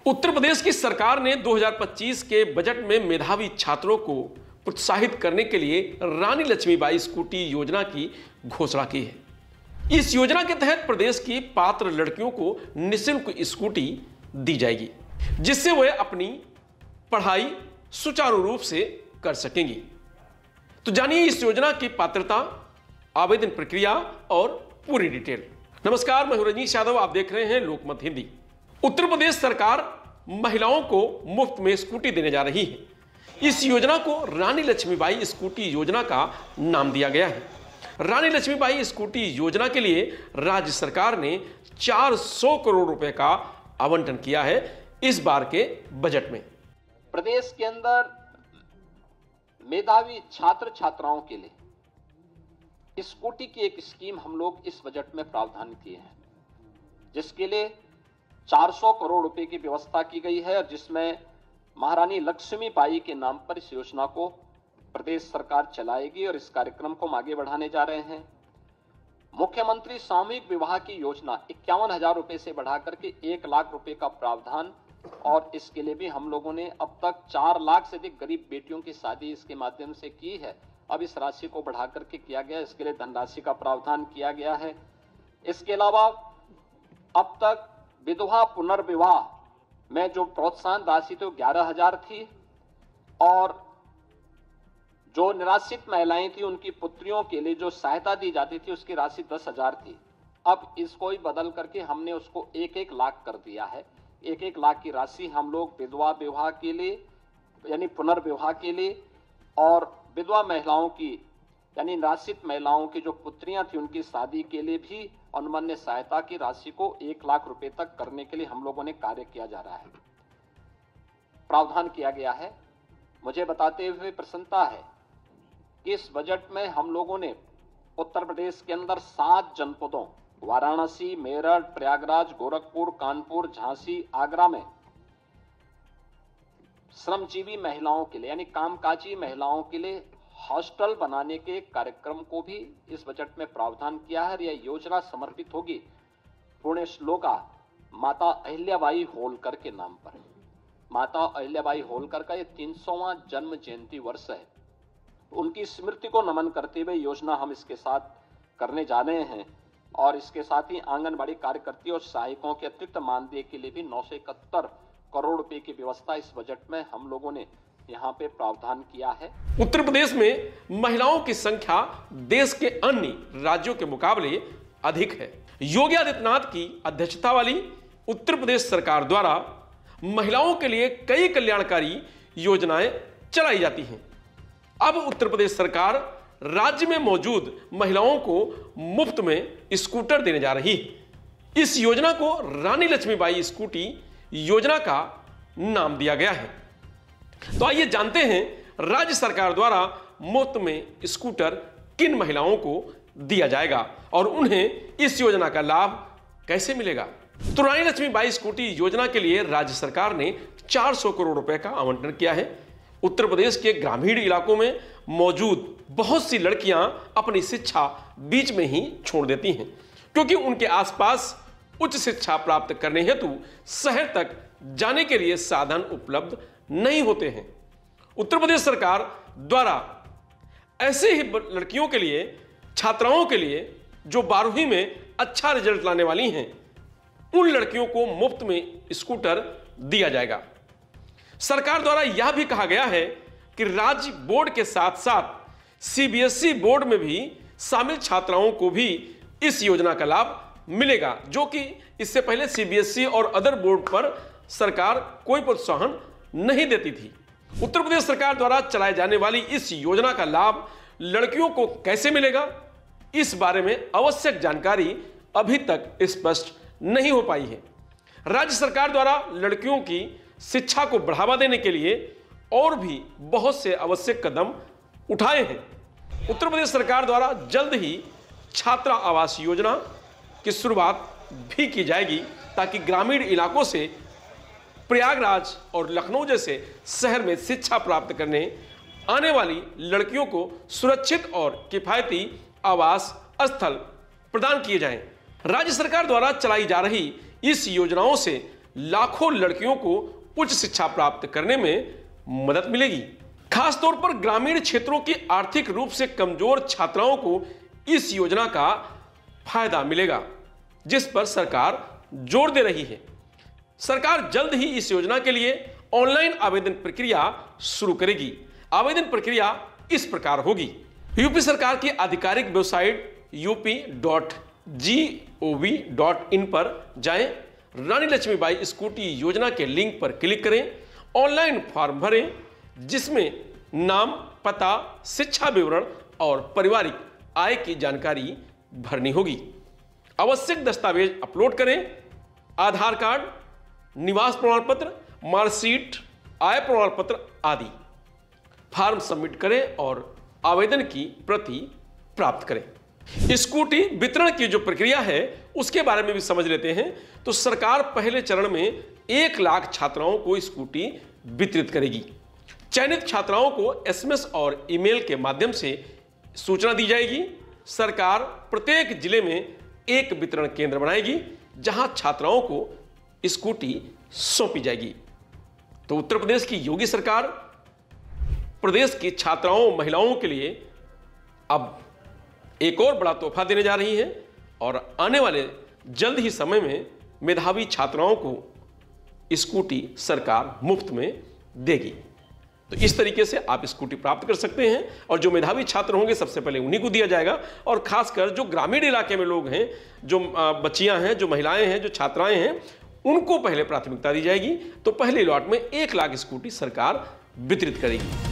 उत्तर प्रदेश की सरकार ने 2025 के बजट में मेधावी छात्रों को प्रोत्साहित करने के लिए रानी लक्ष्मीबाई स्कूटी योजना की घोषणा की है। इस योजना के तहत प्रदेश की पात्र लड़कियों को निःशुल्क स्कूटी दी जाएगी, जिससे वे अपनी पढ़ाई सुचारू रूप से कर सकेंगी। तो जानिए इस योजना की पात्रता, आवेदन प्रक्रिया और पूरी डिटेल। नमस्कार, मैं हूं रजनीश यादव, आप देख रहे हैं लोकमत हिंदी। उत्तर प्रदेश सरकार महिलाओं को मुफ्त में स्कूटी देने जा रही है। इस योजना को रानी लक्ष्मीबाई स्कूटी योजना का नाम दिया गया है। रानी लक्ष्मीबाई स्कूटी योजना के लिए राज्य सरकार ने 400 करोड़ रुपए का आवंटन किया है इस बार के बजट में। प्रदेश के अंदर मेधावी छात्र छात्राओं के लिए स्कूटी की एक स्कीम हम लोग इस बजट में प्रावधान किए हैं, जिसके लिए 400 करोड़ रुपए की व्यवस्था की गई है, जिसमें महारानी लक्ष्मीबाई के नाम पर इस योजना को प्रदेश सरकार चलाएगी और इस कार्यक्रम को हम आगे बढ़ाने जा रहे हैं। मुख्यमंत्री सामूहिक विवाह की योजना 51,000 रुपए से बढ़ाकर के 1 लाख रुपए का प्रावधान, और इसके लिए भी हम लोगों ने अब तक 4 लाख से अधिक गरीब बेटियों की शादी इसके माध्यम से की है। अब इस राशि को बढ़ाकर के किया गया, इसके लिए धनराशि का प्रावधान किया गया है। इसके अलावा अब तक विधवा पुनर्विवाह में जो प्रोत्साहन राशि थी वो 11,000 थी, और जो निराश्रित महिलाएं थी उनकी पुत्रियों के लिए जो सहायता दी जाती थी उसकी राशि 10,000 थी। अब इसको ही बदल करके हमने उसको 1-1 लाख कर दिया है। 1-1 लाख की राशि हम लोग विधवा विवाह के लिए यानी पुनर्विवाह के लिए, और विधवा महिलाओं की यानी निराश्रित महिलाओं की जो पुत्रियां थी उनकी शादी के लिए भी अनुमन्य सहायता की राशि को 1 लाख रुपए तक करने के लिए हम लोगों ने कार्य किया जा रहा है, प्रावधान किया गया है। मुझे बताते हुए प्रसन्नता है कि इस बजट में हम लोगों ने उत्तर प्रदेश के अंदर 7 जनपदों वाराणसी, मेरठ, प्रयागराज, गोरखपुर, कानपुर, झांसी, आगरा में श्रमजीवी महिलाओं के लिए यानी कामकाजी महिलाओं के लिए हॉस्टल बनाने के कार्यक्रम को भी इस बजट में प्रावधान किया है। यह योजना समर्पित होगी पुण्य श्लोका माता अहिल्याबाई होलकर के नाम पर। माता अहिल्याबाई होलकर का ये 300वां जन्म जयंती वर्ष है। उनकी स्मृति को नमन करते हुए योजना हम इसके साथ करने जा रहे हैं, और इसके साथ ही आंगनबाड़ी कार्यकर्तियों और सहायकों के अतिरिक्त मानदेय के लिए भी 971 करोड़ रुपए की व्यवस्था इस बजट में हम लोगों ने यहाँ पे प्रावधान किया है। उत्तर प्रदेश में महिलाओं की संख्या देश के अन्य राज्यों के मुकाबले अधिक है। योगी आदित्यनाथ की अध्यक्षता वाली उत्तर प्रदेश सरकार द्वारा महिलाओं के लिए कई कल्याणकारी योजनाएं चलाई जाती हैं। अब उत्तर प्रदेश सरकार राज्य में मौजूद महिलाओं को मुफ्त में स्कूटर देने जा रही है। इस योजना को रानी लक्ष्मीबाई स्कूटी योजना का नाम दिया गया है। तो आइए जानते हैं राज्य सरकार द्वारा मुफ्त में स्कूटर किन महिलाओं को दिया जाएगा और उन्हें इस योजना का लाभ कैसे मिलेगा। तो रानी लक्ष्मीबाई स्कूटी योजना के लिए राज्य सरकार ने 400 करोड़ रुपए का आवंटन किया है। उत्तर प्रदेश के ग्रामीण इलाकों में मौजूद बहुत सी लड़कियां अपनी शिक्षा बीच में ही छोड़ देती हैं, क्योंकि उनके आसपास उच्च शिक्षा प्राप्त करने हेतु शहर तक जाने के लिए साधन उपलब्ध नहीं होते हैं। उत्तर प्रदेश सरकार द्वारा ऐसे ही लड़कियों के लिए, छात्राओं के लिए जो 12वीं में अच्छा रिजल्ट लाने वाली हैं, उन लड़कियों को मुफ्त में स्कूटर दिया जाएगा। सरकार द्वारा यह भी कहा गया है कि राज्य बोर्ड के साथ साथ सीबीएसई बोर्ड में भी शामिल छात्राओं को भी इस योजना का लाभ मिलेगा, जो कि इससे पहले सीबीएसई और अदर बोर्ड पर सरकार कोई प्रोत्साहन नहीं देती थी। उत्तर प्रदेश सरकार द्वारा चलाए जाने वाली इस योजना का लाभ लड़कियों को कैसे मिलेगा, इस बारे में आवश्यक जानकारी अभी तक स्पष्ट नहीं हो पाई है। राज्य सरकार द्वारा लड़कियों की शिक्षा को बढ़ावा देने के लिए और भी बहुत से आवश्यक कदम उठाए हैं। उत्तर प्रदेश सरकार द्वारा जल्द ही छात्रा आवास योजना की शुरुआत भी की जाएगी, ताकि ग्रामीण इलाकों से प्रयागराज और लखनऊ जैसे शहर में शिक्षा प्राप्त करने आने वाली लड़कियों को सुरक्षित और किफायती आवास स्थल प्रदान किए जाएं। राज्य सरकार द्वारा चलाई जा रही इस योजनाओं से लाखों लड़कियों को उच्च शिक्षा प्राप्त करने में मदद मिलेगी। खासतौर पर ग्रामीण क्षेत्रों की आर्थिक रूप से कमजोर छात्राओं को इस योजना का फायदा मिलेगा, जिस पर सरकार जोर दे रही है। सरकार जल्द ही इस योजना के लिए ऑनलाइन आवेदन प्रक्रिया शुरू करेगी। आवेदन प्रक्रिया इस प्रकार होगी। यूपी सरकार की आधिकारिक वेबसाइट up.gov.in पर जाएं, रानी लक्ष्मीबाई स्कूटी योजना के लिंक पर क्लिक करें, ऑनलाइन फॉर्म भरें जिसमें नाम, पता, शिक्षा विवरण और पारिवारिक आय की जानकारी भरनी होगी। आवश्यक दस्तावेज अपलोड करें, आधार कार्ड, निवास प्रमाण पत्र, मार्कशीट, आय प्रमाण पत्र आदि। फॉर्म सबमिट करें और आवेदन की प्रति प्राप्त करें। स्कूटी वितरण की जो प्रक्रिया है उसके बारे में भी समझ लेते हैं। तो सरकार पहले चरण में 1 लाख छात्राओं को स्कूटी वितरित करेगी। चयनित छात्राओं को SMS और ईमेल के माध्यम से सूचना दी जाएगी। सरकार प्रत्येक जिले में एक वितरण केंद्र बनाएगी जहां छात्राओं को स्कूटी सौंपी जाएगी। तो उत्तर प्रदेश की योगी सरकार प्रदेश की छात्राओं, महिलाओं के लिए अब एक और बड़ा तोहफा देने जा रही है और आने वाले जल्द ही समय में मेधावी छात्राओं को स्कूटी सरकार मुफ्त में देगी। तो इस तरीके से आप स्कूटी प्राप्त कर सकते हैं और जो मेधावी छात्र होंगे सबसे पहले उन्हीं को दिया जाएगा। और खासकर जो ग्रामीण इलाके में लोग हैं, जो बच्चियां हैं, जो महिलाएं हैं, जो छात्राएं हैं, उनको पहले प्राथमिकता दी जाएगी। तो पहले लॉट में 1 लाख स्कूटी सरकार वितरित करेगी।